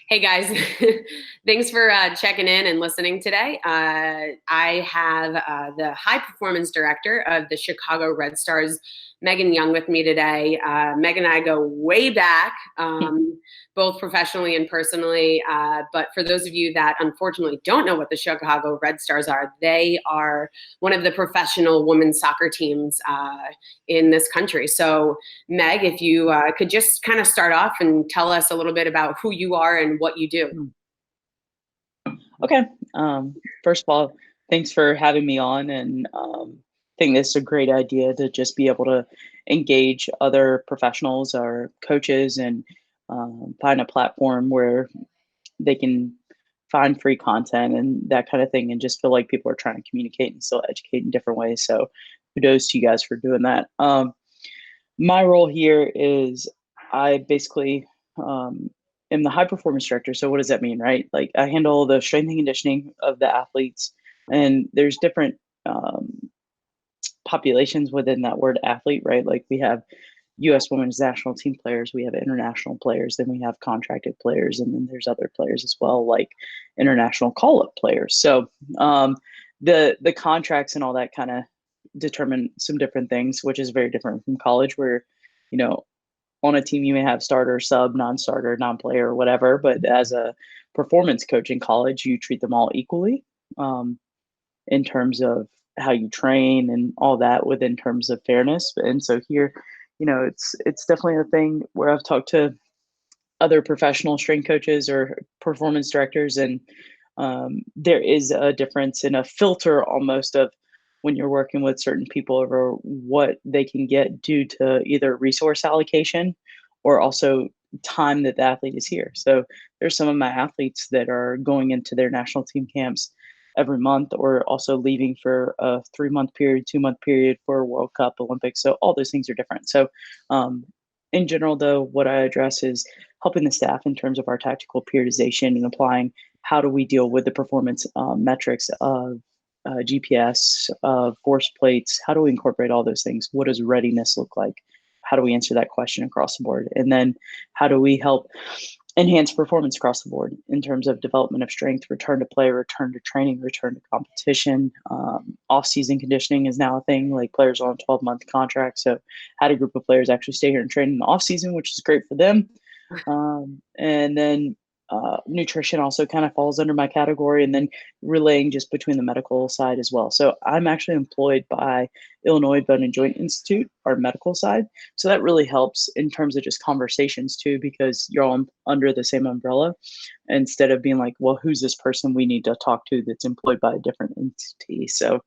Hey guys, thanks for checking in and listening today. I have the high performance director of the Chicago Red Stars, Megan Young, with me today. Megan and I go way back, both professionally and personally. But for those of you that unfortunately don't know what the Chicago Red Stars are, they are one of the professional women's soccer teams in this country. So Meg, if you could just kind of start off and tell us a little bit about who you are and what you do. Okay. First of all, thanks for having me on, and I think this is a great idea to just be able to engage other professionals or coaches and find a platform where they can find free content and that kind of thing, and just feel like people are trying to communicate and still educate in different ways. So, kudos to you guys for doing that. My role here is I basically am the high performance director. So what does that mean, right? Like I handle the strength and conditioning of the athletes, and there's different populations within that word athlete, right? Like we have U.S. women's national team players, we have international players, then we have contracted players, and then there's other players as well, like international call-up players. So the contracts and all that kind of determine some different things, which is very different from college, where you know on a team you may have starter, sub, non-starter, non-player, whatever. But as a performance coach in college, you treat them all equally um, in terms of how you train and all that, within terms of fairness. And so here, it's definitely a thing where I've talked to other professional strength coaches or performance directors, and there is a difference in a filter almost of when you're working with certain people over what they can get due to either resource allocation or also time that the athlete is here. So there's some of my athletes that are going into their national team camps every month, or also leaving for a 3 month period, 2 month period for World Cup, Olympics. So all those things are different. So um, in general, though, what I address is helping the staff in terms of our tactical periodization and applying how do we deal with the performance metrics of GPS, force plates. How do we incorporate all those things? What does readiness look like? How do we answer that question across the board? And then how do we help enhance performance across the board in terms of development of strength, return to play, return to training, return to competition? Off-season conditioning is now a thing. Like players are on 12-month contracts, so had a group of players actually stay here and train in the off-season, which is great for them. And then nutrition also kind of falls under my category, and then relaying just between the medical side as well. So I'm actually employed by Illinois Bone and Joint Institute, our medical side. So that really helps in terms of just conversations too, because you're all under the same umbrella, instead of being like, well, who's this person we need to talk to that's employed by a different entity. So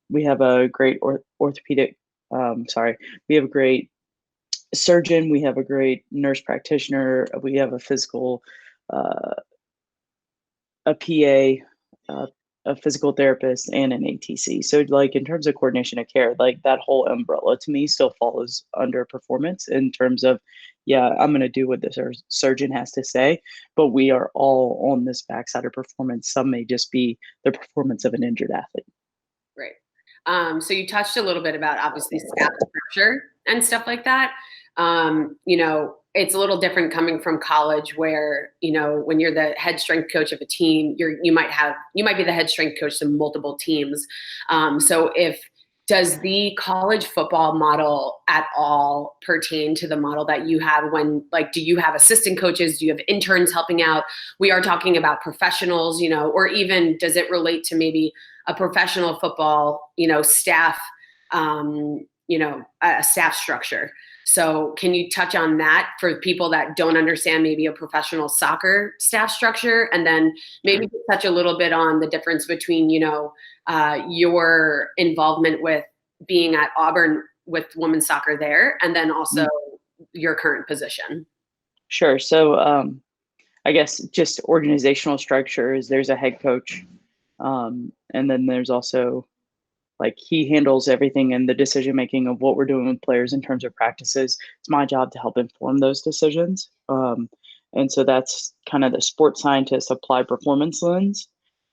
we have a great orthopedic, we have a great surgeon, we have a great nurse practitioner, we have a physical, a PA, a physical therapist, and an ATC. So, like in terms of coordination of care, like that whole umbrella to me still falls under performance in terms of, yeah, I'm going to do what the surgeon has to say, but we are all on this backside of performance. Some may just be the performance of an injured athlete. Great. So you touched a little bit about obviously staff structure and stuff like that. It's a little different coming from college where, when you're the head strength coach of a team, you might be the head strength coach to multiple teams. Does the college football model at all pertain to the model that you have do you have assistant coaches? Do you have interns helping out? We are talking about professionals, or even does it relate to maybe a professional football, staff, a staff structure? So can you touch on that for people that don't understand maybe a professional soccer staff structure, and then maybe touch a little bit on the difference between, your involvement with being at Auburn with women's soccer there, and then also your current position? Sure. So I guess just organizational structure is there's a head coach, and then there's also like he handles everything in the decision making of what we're doing with players in terms of practices. It's my job to help inform those decisions. And so that's kind of the sports scientist applied performance lens.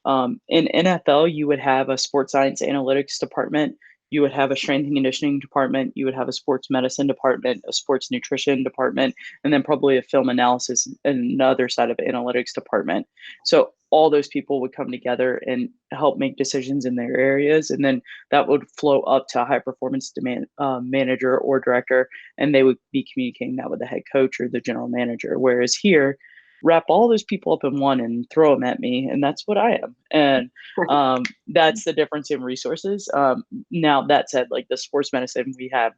In NFL, you would have a sports science analytics department you would have a strength and conditioning department, you would have a sports medicine department, a sports nutrition department, and then probably a film analysis and another side of analytics department. So all those people would come together and help make decisions in their areas, and then that would flow up to a high performance demand manager or director, and they would be communicating that with the head coach or the general manager. Whereas here, wrap all those people up in one and throw them at me, and that's what I am. And that's the difference in resources. Now that said, like the sports medicine, we have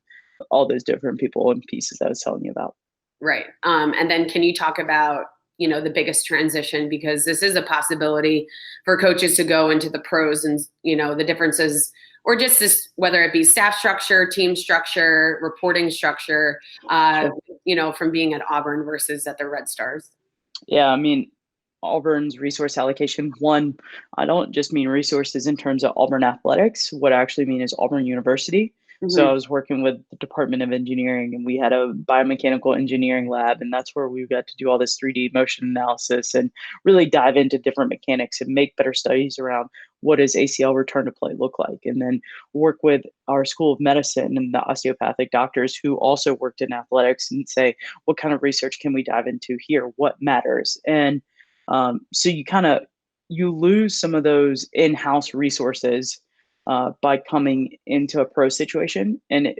all those different people and pieces that I was telling you about. Right. And then can you talk about, the biggest transition, because this is a possibility for coaches to go into the pros, and, the differences, or just this, whether it be staff structure, team structure, reporting structure, Sure. from being at Auburn versus at the Red Stars. Yeah, I mean, Auburn's resource allocation, one, I don't just mean resources in terms of Auburn athletics. What I actually mean is Auburn University. So I Mm-hmm. was working with the Department of Engineering, and we had a biomechanical engineering lab, and that's where we got to do all this 3D motion analysis and really dive into different mechanics and make better studies around what does ACL return to play look like, and then work with our School of Medicine and the osteopathic doctors who also worked in athletics and say, what kind of research can we dive into here? What matters? And so you lose some of those in-house resources by coming into a pro situation. And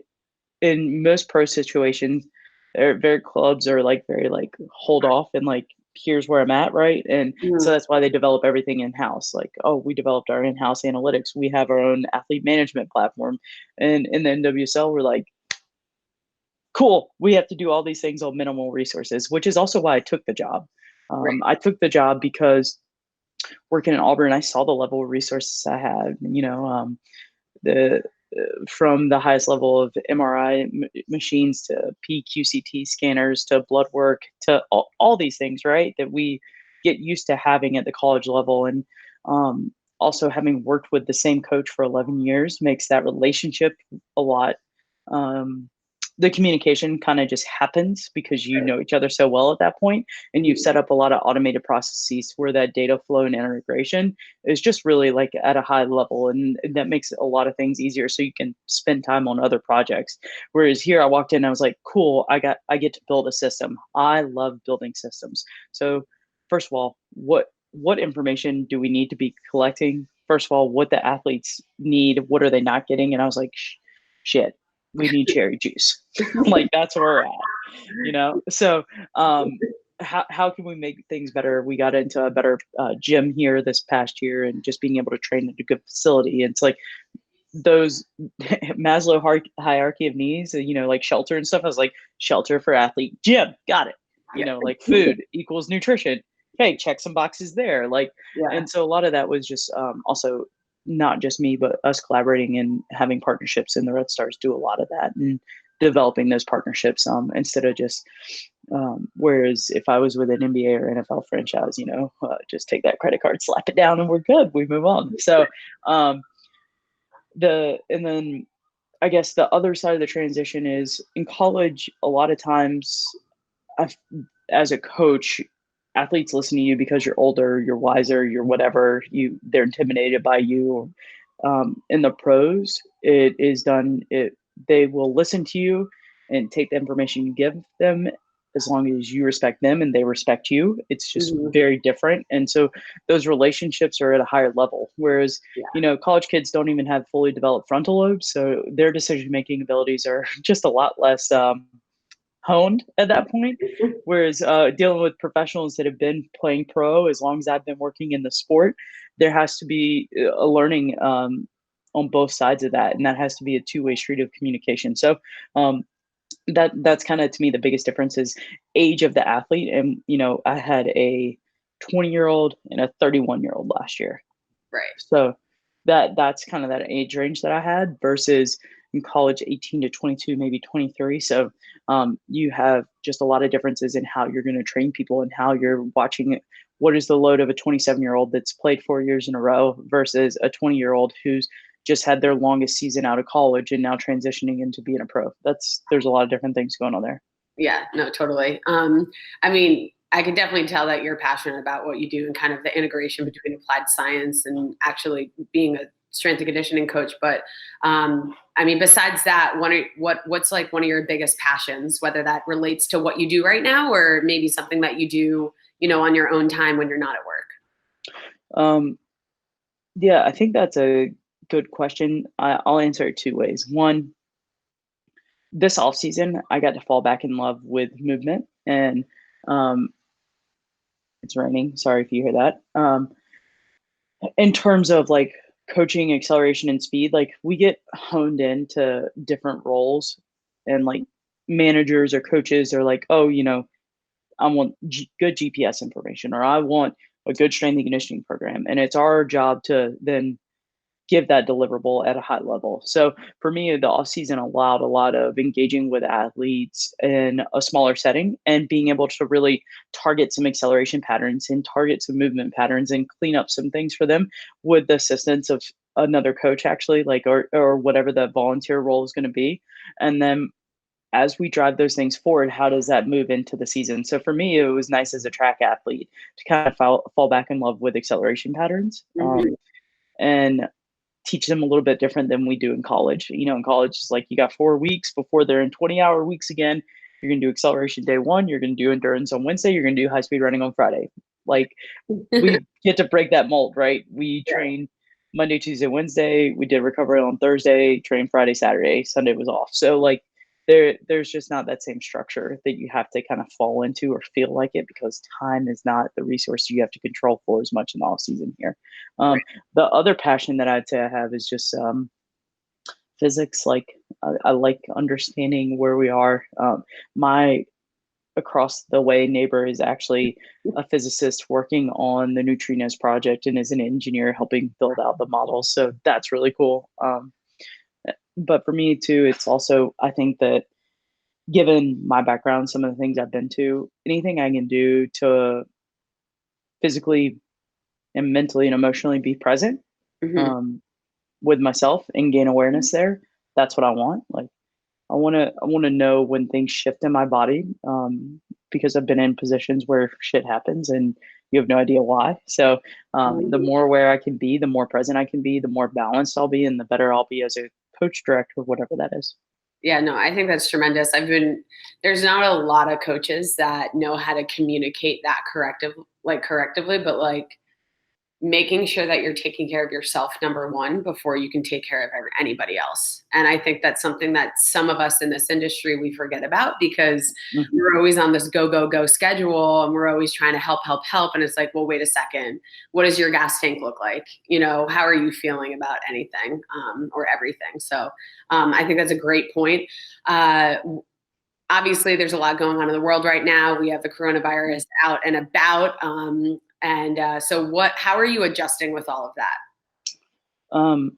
in most pro situations, they're very clubs are like very like hold off and like here's where I'm at, right? And so Mm-hmm. that's why they develop everything in-house. Like, oh, we developed our in-house analytics. We have our own athlete management platform. And in the NWSL, we're like, cool, we have to do all these things on minimal resources, which is also why I took the job. Right. I took the job because working in Auburn, I saw the level of resources I had. The from the highest level of MRI machines to PQCT scanners to blood work to all these things, right? That we get used to having at the college level, and also having worked with the same coach for 11 years makes that relationship a lot. Um, the communication kind of just happens because you know each other so well at that point, and you've set up a lot of automated processes where that data flow and integration is just really like at a high level, and that makes a lot of things easier so you can spend time on other projects. Whereas here I walked in and I was like, cool, I get to build a system. I love building systems. So first of all, what information do we need to be collecting? First of all, what the athletes need, what are they not getting? And I was like, shit, we need cherry juice. Like that's where we're at. So how can we make things better? We got into a better gym here this past year, and just being able to train at a good facility. And it's like those Maslow hierarchy of needs, like shelter and stuff. I was like, shelter for athlete, gym, got it. Yeah. Like food equals nutrition. Okay, check some boxes there. Like, Yeah. and so a lot of that was just also not just me, but us collaborating and having partnerships. And the Red Stars do a lot of that and developing those partnerships instead of just whereas if I was with an NBA or NFL franchise, just take that credit card, slap it down, and we're good. We move on. So and then I guess the other side of the transition is in college. A lot of times, I've, as a coach, athletes listen to you because you're older, you're wiser, you're whatever. They're intimidated by you. In the pros, it is done. They will listen to you and take the information you give them as long as you respect them and they respect you. It's just Mm-hmm. very different, and so those relationships are at a higher level. Whereas Yeah. college kids don't even have fully developed frontal lobes, so their decision making abilities are just a lot less honed at that point. Whereas dealing with professionals that have been playing pro as long as I've been working in the sport, there has to be a learning on both sides of that, and that has to be a two-way street of communication. So that's kind of to me the biggest difference is age of the athlete. And I had a 20-year-old and a 31-year-old last year. Right. So that's kind of that age range that I had versus in college 18 to 22, maybe 23. So you have just a lot of differences in how you're going to train people and how you're watching it. What is the load of a 27-year-old that's played 4 years in a row versus a 20-year-old who's just had their longest season out of college and now transitioning into being a pro? There's a lot of different things going on there. Yeah, no, totally. I mean, I can definitely tell that you're passionate about what you do and kind of the integration between applied science and actually being a strength and conditioning coach. But I mean, besides that, what's like one of your biggest passions, whether that relates to what you do right now or maybe something that you do, on your own time when you're not at work? Um, yeah, I think that's a good question. I'll answer it two ways. One, this off season, I got to fall back in love with movement, and um, it's raining. Sorry if you hear that. In terms of like coaching, acceleration, and speed, like we get honed into different roles, and like managers or coaches are like, oh, I want good GPS information, or I want a good strength and conditioning program, and it's our job to then give that deliverable at a high level. So for me, the off season allowed a lot of engaging with athletes in a smaller setting and being able to really target some acceleration patterns and target some movement patterns and clean up some things for them with the assistance of another coach, actually, like, or whatever the volunteer role is going to be. And then as we drive those things forward, how does that move into the season? So for me, it was nice as a track athlete to kind of fall back in love with acceleration patterns. Mhm. And teach them a little bit different than we do in college. In college, it's like you got 4 weeks before they're in 20-hour weeks again. You're going to do acceleration day one. You're going to do endurance on Wednesday. You're going to do high speed running on Friday. Like we get to break that mold, right? We Yeah. train Monday, Tuesday, Wednesday. We did recovery on Thursday, train Friday, Saturday. Sunday was off. So like there's just not that same structure that you have to kind of fall into or feel like it, because time is not the resource you have to control for as much in the off season here. Right. The other passion that I'd say I have is just physics. Like I like understanding where we are. My across the way neighbor is actually a physicist working on the neutrinos project and is an engineer helping build out the models. So that's really cool. But for me too, it's also, I think that given my background, some of the things I've been to, anything I can do to physically and mentally and emotionally be present Mhm. um, with myself and gain awareness there, that's what I want. Like I want to know when things shift in my body, because I've been in positions where shit happens and you have no idea why. So the more aware I can be, the more present I can be, the more balanced I'll be, and the better I'll be as a coach, director, whatever that is. Yeah, no, I think that's tremendous. There's not a lot of coaches that know how to communicate that correctively, but like making sure that you're taking care of yourself, number one, before you can take care of anybody else. And I think that's something that some of us in this industry, we forget about because Mhm. we're always on this go, go, go schedule and we're always trying to help, help, help. And it's like, well, wait a second. What does your gas tank look like? How are you feeling about anything or everything? So I think that's a great point. Uh, Obviously there's a lot going on in the world right now. We have the coronavirus out and about. How are you adjusting with all of that? Um,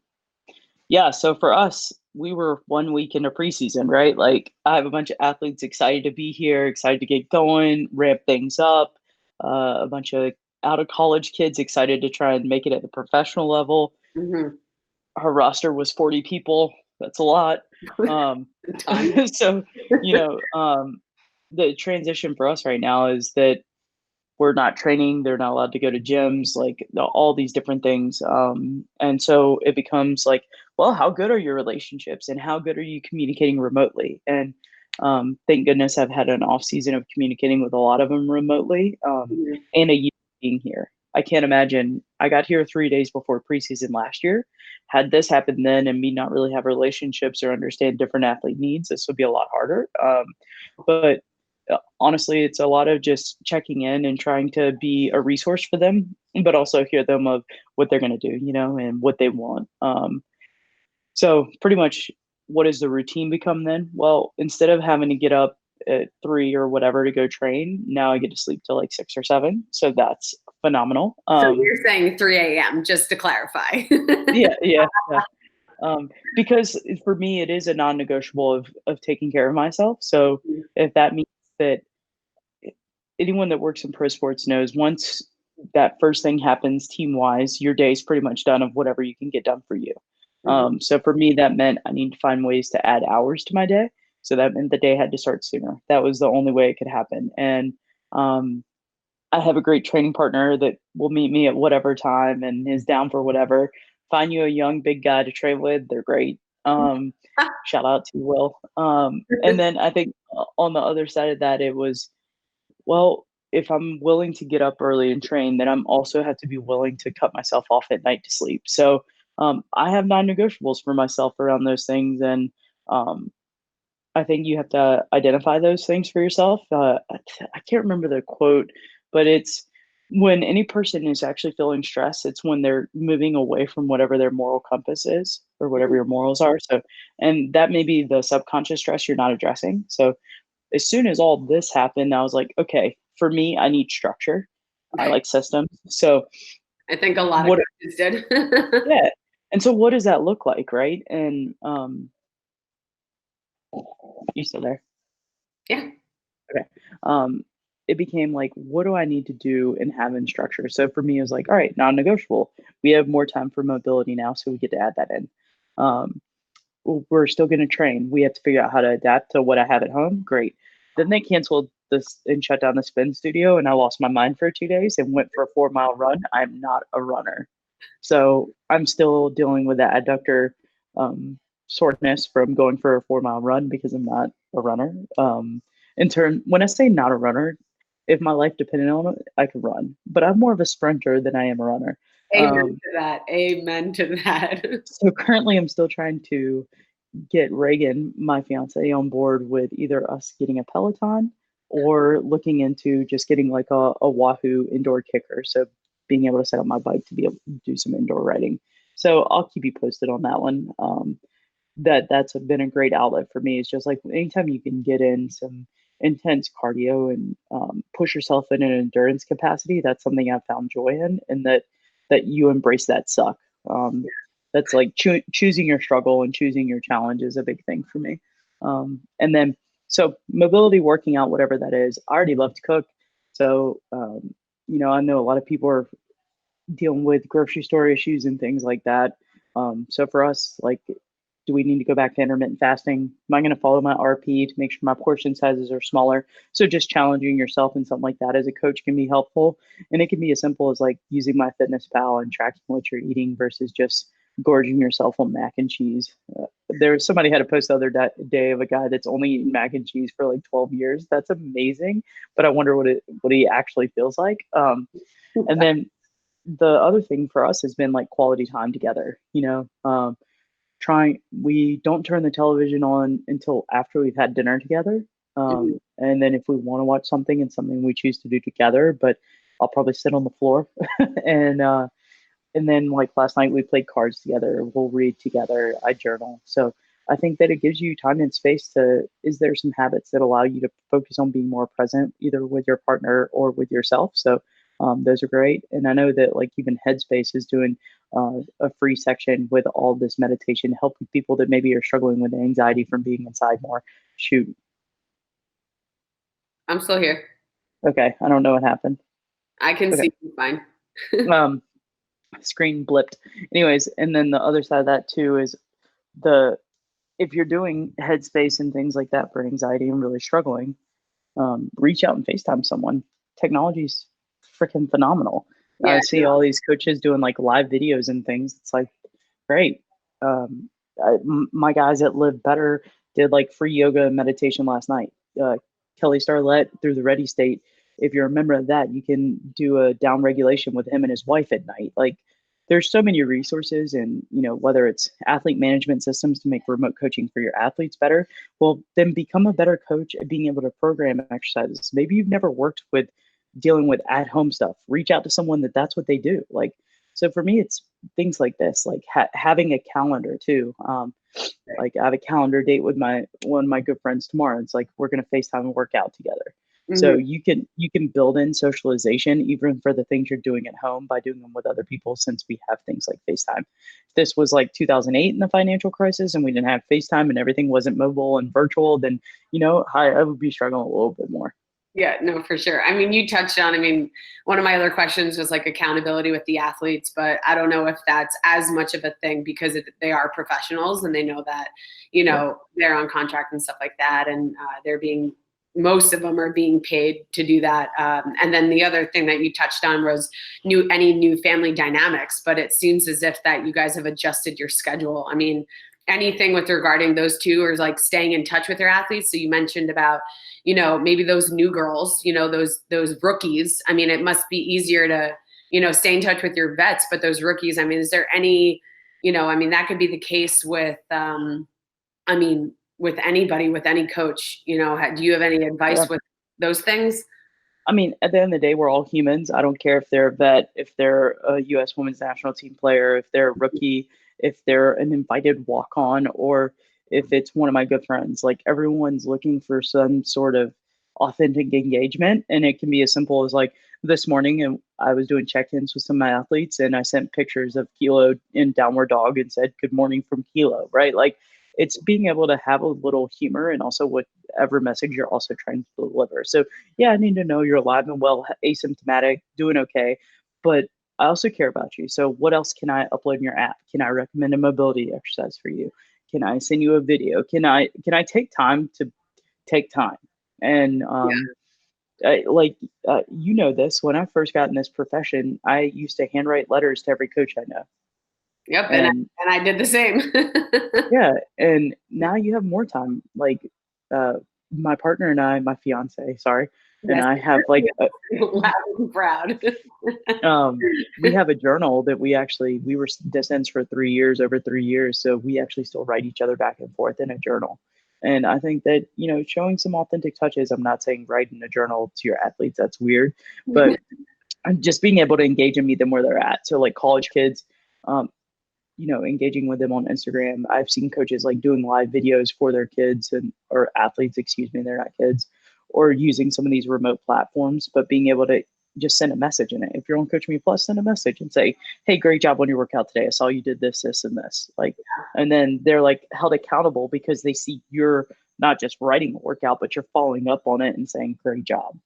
yeah, so for us, we were 1 week into preseason, right? Like I have a bunch of athletes excited to be here, excited to get going, ramp things up. A bunch of out of college kids excited to try and make it at the professional level. Mhm. Our roster was 40 people. That's a lot. Um, A ton. so, you know, um, the transition for us right now is that we're not training. They're not allowed to go to gyms, like all these different things. And so it becomes like, well, how good are your relationships and how good are you communicating remotely? And thank goodness I've had an off season of communicating with a lot of them remotely, Mhm. and a year being here. I can't imagine. I got here 3 days before preseason last year. Had this happened then and me not really have relationships or understand different athlete needs, this would be a lot harder. But honestly, it's a lot of just checking in and trying to be a resource for them, but also hear them of what they're going to do, and what they want. So pretty much, what does the routine become then? Well, instead of having to get up at 3 or whatever to go train, now I get to sleep till like 6 or 7. So that's phenomenal. So you're saying 3 a.m., just to clarify. Yeah, yeah, yeah. Because for me, it is a non-negotiable of taking care of myself. So if that means that anyone that works in pro sports knows once that first thing happens team wise, your day is pretty much done of whatever you can get done for you. Mhm. So for me, that meant I need to find ways to add hours to my day. So that meant the day had to start sooner. That was the only way it could happen. And um, I have a great training partner that will meet me at whatever time and is down for whatever. Find you a young big guy to train with, they're great. Shout out to Will. And then I think on the other side of that, it was, well, if I'm willing to get up early and train, then I'm also have to be willing to cut myself off at night to sleep. So I have non-negotiables for myself around those things, and um, I think you have to identify those things for yourself. I can't remember the quote, but it's when any person is actually feeling stress, it's when they're moving away from whatever their moral compass is or whatever your morals are. So, and that may be the subconscious stress you're not addressing. So, as soon as all this happened, I was like, okay, for me, I need structure. I Right. like systems. So, I think a lot of what, coaches did. yeah. And so, what does that look like? Right. And you still there? Yeah. Okay. Um, it became like, what do I need to do and have in structure? So for me, it was like, all right, non-negotiable. We have more time for mobility now, so we get to add that in. Um, we're still going to train. We have to figure out how to adapt to what I have at home. Great. Then they canceled this and shut down the spin studio, and I lost my mind for 2 days and went for a 4 mile run. I'm not a runner. So I'm still dealing with that adductor soreness from going for a 4 mile run because I'm not a runner. In turn, when I say not a runner, if my life depended on it, I could run, but I'm more of a sprinter than I am a runner. Amen Um, to that. Amen to that. so currently, I'm still trying to get Reagan, my fiance, on board with either us getting a Peloton or looking into just getting like a Wahoo indoor kicker. So being able to set up my bike to be able to do some indoor riding. So I'll keep you posted on that one. That's been a great outlet for me. It's just like anytime you can get in some intense cardio and push yourself in an endurance capacity, that's something I've found joy in, and that you embrace that suck. That's like choosing your struggle and choosing your challenge is a big thing for me. And then so mobility, working out, whatever that is. I already love to cook, so I know a lot of people are dealing with grocery store issues and things like that. So for us, like, do we need to go back to intermittent fasting? Am I going to follow my RP to make sure my portion sizes are smaller? So just challenging yourself and something like that as a coach can be helpful. And it can be as simple as like using my fitness pal and tracking what you're eating versus just gorging yourself on mac and cheese. There was somebody had a post the other day of a guy that's only eaten mac and cheese for like 12 years. That's amazing. But I wonder what he actually feels like. And then the other thing for us has been like quality time together, we don't turn the television on until after we've had dinner together. Mhm. And then if we want to watch something, it's something we choose to do together, but I'll probably sit on the floor and and then like last night we played cards together, we'll read together, I journal. So I think that it gives you time and space to, is there some habits that allow you to focus on being more present either with your partner or with yourself? So those are great. And I know that like even Headspace is doing a free section with all this meditation, helping people that maybe are struggling with anxiety from being inside more. Shoot. I'm still here. Okay. I don't know what happened. I can Okay. see you fine. Um, screen blipped. Anyways, and then the other side of that too is the if you're doing Headspace and things like that for anxiety and really struggling, reach out and FaceTime someone. Technology's freaking phenomenal. Yeah, I see all these coaches doing like live videos and things. It's like great. Um, my guys that live better did like free yoga and meditation last night. Kelly Starlett through the Ready State. If you're a member of that, you can do a down regulation with him and his wife at night. Like there's so many resources, and whether it's athlete management systems to make remote coaching for your athletes better, well then become a better coach at being able to program exercises. Maybe you've never worked with dealing with at home stuff, reach out to someone that's what they do. Like so for me it's things like this, like having a calendar too. Like I have a calendar date with my one of my good friends tomorrow. It's like we're going to FaceTime and work out together. So Mhm. you can build in socialization even for the things you're doing at home by doing them with other people, since we have things like FaceTime. If this was like 2008 in the financial crisis and we didn't have FaceTime and everything wasn't mobile and virtual, then I would be struggling a little bit more. Yeah, no, for sure. I mean, you touched on, I mean, one of my other questions was like accountability with the athletes, but I don't know if that's as much of a thing because they are professionals and they know that, Yep. they're on contract and stuff like that. And most of them are being paid to do that. And then the other thing that you touched on was any new family dynamics, but it seems as if that you guys have adjusted your schedule. I mean, anything with regarding those two, or like staying in touch with your athletes? So you mentioned about, you know, maybe those new girls, you know, those rookies. I mean, it must be easier to, you know, stay in touch with your vets, but those rookies, I mean, is there any, you know, I mean, that could be the case with, I mean, with anybody, with any coach, you know, do you have any Yeah. advice with those things? I mean, at the end of the day, we're all humans. I don't care if they're a vet, if they're a U.S. women's national team player, if they're a rookie, if they're an invited walk on, or if it's one of my good friends. Like, everyone's looking for some sort of authentic engagement. And it can be as simple as like this morning, and I was doing check ins with some of my athletes, and I sent pictures of Kilo in downward dog and said, "Good morning from Kilo," right? Like, it's being able to have a little humor and also whatever message you're also trying to deliver. So, yeah, I need to know you're alive and well, asymptomatic, doing okay. But I also care about you. So what else can I upload in your app? Can I recommend a mobility exercise for you? Can I send you a video? Can I take time to take time? And you know this. When I first got in this profession, I used to handwrite letters to every coach I know. Yep, And and I did the same. yeah, and now you have more time. Like, uh, my partner and I, my fiance, sorry, and Yes, I have like loud and proud. we have a journal that we were distance for 3 years, over 3 years, so we actually still write each other back and forth in a journal. And I think that, showing some authentic touches. I'm not saying write in a journal to your athletes, that's weird, but just being able to engage and meet them where they're at. So like college kids, um, engaging with them on Instagram. I've seen coaches like doing live videos for their kids or athletes, excuse me, they're not kids, or using some of these remote platforms, but being able to just send a message in it. If you're on Coach Me Plus, send a message and say, "Hey, great job on your workout today. I saw you did this, this, and this." Like, and then they're like held accountable because they see you're not just writing a workout, but you're following up on it and saying, "Great job."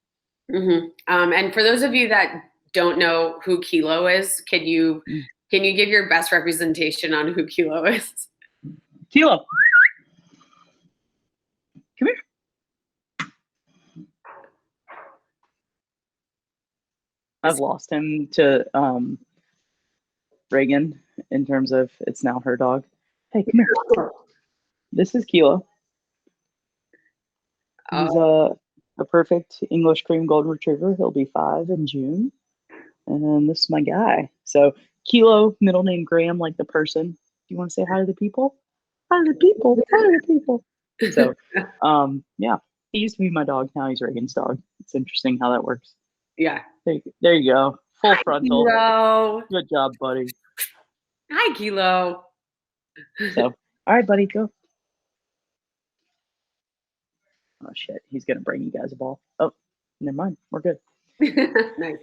Mm-hmm. And for those of you that don't know who Kilo is, can you give your best representation on who Kilo is? Kilo, come here. I've lost him to Reagan in terms of it's now her dog. Hey, come here. This is Kilo. He's a perfect English cream golden retriever. He'll be 5 in June. And then this is my guy. So Kilo, middle name Graham, like the person. Do you want to say hi to the people? Hi to the people. Hi to the people. So, yeah, he used to be my dog. Now he's Reagan's dog. It's interesting how that works. Yeah. There you go. Full frontal. Kilo. Good job, buddy. Hi, Kilo. So, all right, buddy, go. Oh shit, he's gonna bring you guys a ball. Oh, never mind. We're good. Nice.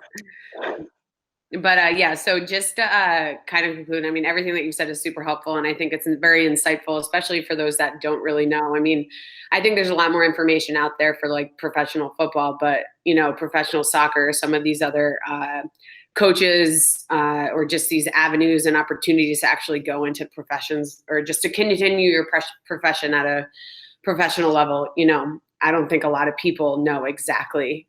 But yeah, so just to kind of conclude, I mean, everything that you said is super helpful, and I think it's very insightful, especially for those that don't really know. I mean, I think there's a lot more information out there for like professional football, but professional soccer, some of these other coaches or just these avenues and opportunities to actually go into professions or just to continue your profession at a professional level. I don't think a lot of people know exactly,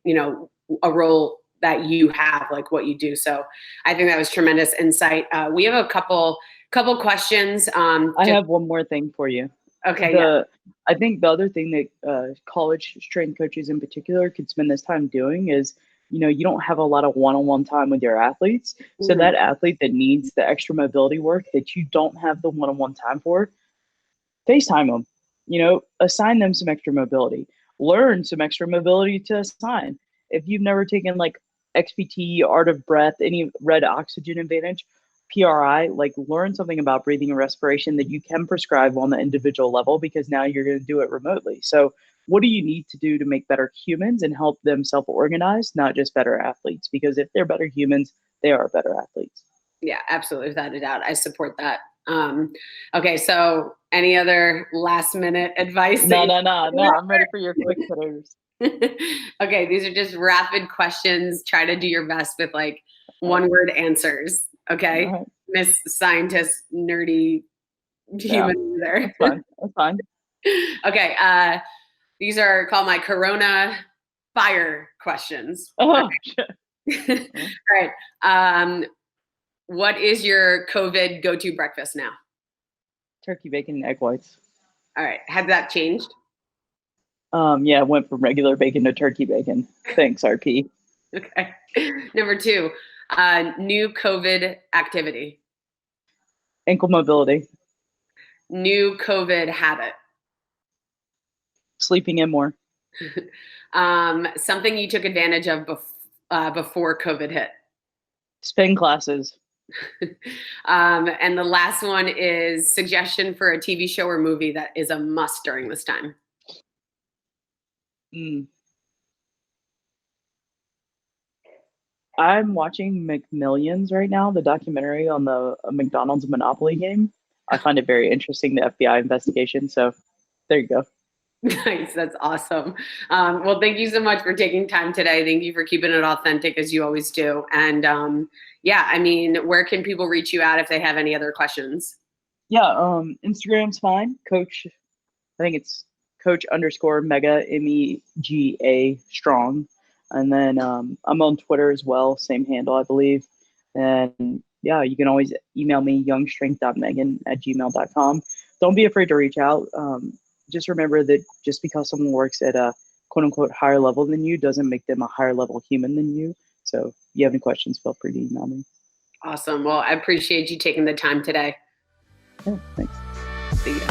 a role that you have, like what you do. So I think that was tremendous insight. We have a couple questions. I have one more thing for you. Okay. Yeah. I think the other thing that college strength coaches in particular could spend this time doing is, you don't have a lot of one-on-one time with your athletes. Mm-hmm. So that athlete that needs the extra mobility work that you don't have the one-on-one time for, FaceTime them, assign them some extra mobility, learn some extra mobility to assign. If you've never taken like XPT, Art of Breath, any Red Oxygen Advantage, PRI, like learn something about breathing and respiration that you can prescribe on the individual level because now you're going to do it remotely. So what do you need to do to make better humans and help them self-organize, not just better athletes? Because if they're better humans, they are better athletes. Yeah, absolutely. Without a doubt. I support that. Okay. So any other last minute advice? No. I'm ready for your quick hitters. Okay. These are just rapid questions. Try to do your best with like one word answers. Okay. Right. Miss Scientist, nerdy human there. That's fine. Okay. These are called my Corona fire questions. Oh, okay. All right. What is your COVID go-to breakfast now? Turkey bacon and egg whites. All right. Has that changed? Yeah, it went from regular bacon to turkey bacon. Thanks, RP. Okay. Number two, new COVID activity, Ankle mobility, new COVID habit, sleeping in more, something you took advantage of before COVID hit. spin classes. And the last one is suggestion for a TV show or movie that is a must during this time. Mm. I'm watching McMillions right now, the documentary on the McDonald's Monopoly game. I find it very interesting, the FBI investigation. So there you go. Nice. That's awesome. Well, thank you so much for taking time today. Thank you for keeping it authentic as you always do. And yeah, I mean, where can people reach you out if they have any other questions? Yeah, Instagram's fine. Coach, I think it's coach underscore mega MEGA strong. And then I'm on Twitter as well, same handle, I believe. And yeah, you can always email me, youngstrength.megan@gmail.com. Don't be afraid to reach out. Just remember that just because someone works at a quote unquote higher level than you doesn't make them a higher level human than you. So if you have any questions, feel free to email me. Awesome. Well, I appreciate you taking the time today. Yeah, thanks. See you.